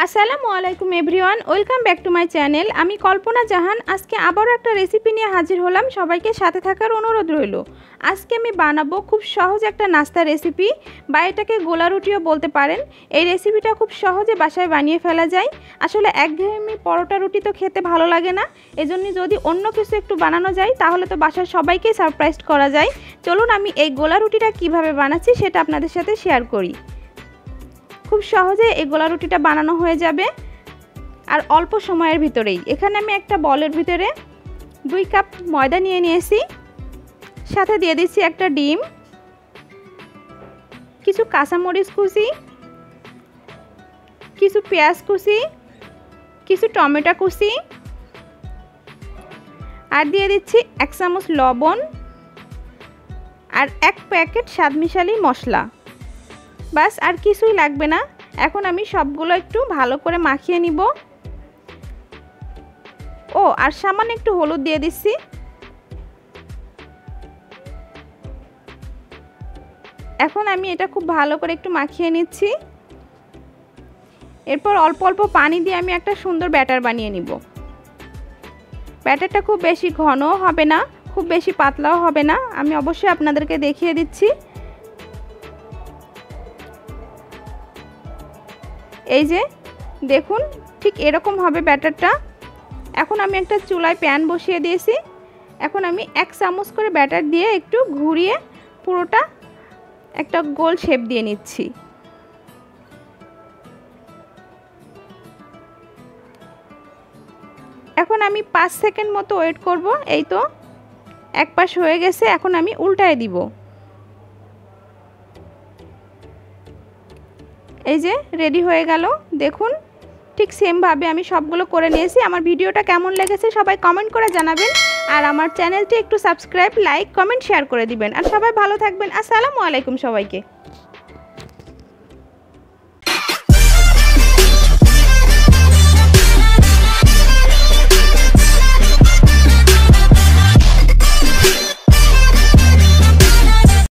আসসালামু আলাইকুম everyone, welcome back to my channel. আমি কল্পনা জাহান। আজকে আবারও একটা রেসিপি নিয়ে হাজির হলাম। সবাইকে সাথে থাকার অনুরোধ রইল। আজকে আমি বানাবো খুব সহজ একটা নাস্তা রেসিপি, বা এটাকে গোলা রুটিও বলতে পারেন। এই রেসিপিটা খুব সহজে বাসায় বানিয়ে ফেলা যায়। আসলে একঘেয়েমি পরোটা রুটি তো খেতে ভালো লাগে না, এজন্য যদি অন্য কিছু একটু বানানো যায় তাহলে তো বাসার সবাইকেই সারপ্রাইজ করা যায়। চলুন আমি এই গোলা রুটিটা কিভাবে বানাচ্ছি সেটা আপনাদের সাথে শেয়ার করি। খুব সহজে এই গোলা রুটিটা বানানো হয়ে যাবে আর অল্প সময়ের ভিতরেই। এখানে আমি একটা বলের ভিতরে 2 কাপ ময়দা নিয়ে নিয়েছি, সাথে দিয়ে দিচ্ছি একটা ডিম, কিছু কাঁচামরিচ কুচি, কিছু পেঁয়াজ কুচি, কিছু টমেটো কুচি, আর দিয়ে দিচ্ছি 1 চামচ লবণ আর 1 প্যাকেট স্বাদ মিশালি মশলা। বাস, আর কিছুই লাগবে না। এখন আমি সবগুলো একটু ভালো করে মাখিয়ে নিব। আর সামান্য একটু হলুদ দিয়ে দিচ্ছি। এখন আমি এটা খুব ভালো করে একটু মাখিয়ে নিচ্ছি। এরপর অল্প অল্প পানি দিয়ে আমি একটা সুন্দর ব্যাটার বানিয়ে নিব। ব্যাটারটা খুব বেশি ঘনও হবে না, খুব বেশি পাতলাও হবে না। আমি অবশ্যই আপনাদেরকে দেখিয়ে দিচ্ছি। এই যে দেখুন, ঠিক এরকম হবে ব্যাটারটা। এখন আমি একটা চুলায় প্যান বসিয়ে দিয়েছি। এখন আমি 1 চামচ করে ব্যাটার দিয়ে একটু ঘুরিয়ে পুরোটা একটা গোল শেপ দিয়ে নিচ্ছি। এখন আমি 5 সেকেন্ড মতো ওয়েট করব। এই তো এক পাশ হয়ে গেছে, এখন আমি উল্টায় দিব। এই যে রেডি হয়ে গেল। দেখুন ঠিক সেমভাবে আমি সবগুলো করে নিয়েছি। আমার ভিডিওটা কেমন লেগেছে সবাই কমেন্ট করে জানাবেন, আর আমার চ্যানেলটি একটু সাবস্ক্রাইব, লাইক, কমেন্ট, শেয়ার করে দিবেন। আর সবাই ভালো থাকবেন। আসসালামু আলাইকুম সবাইকে।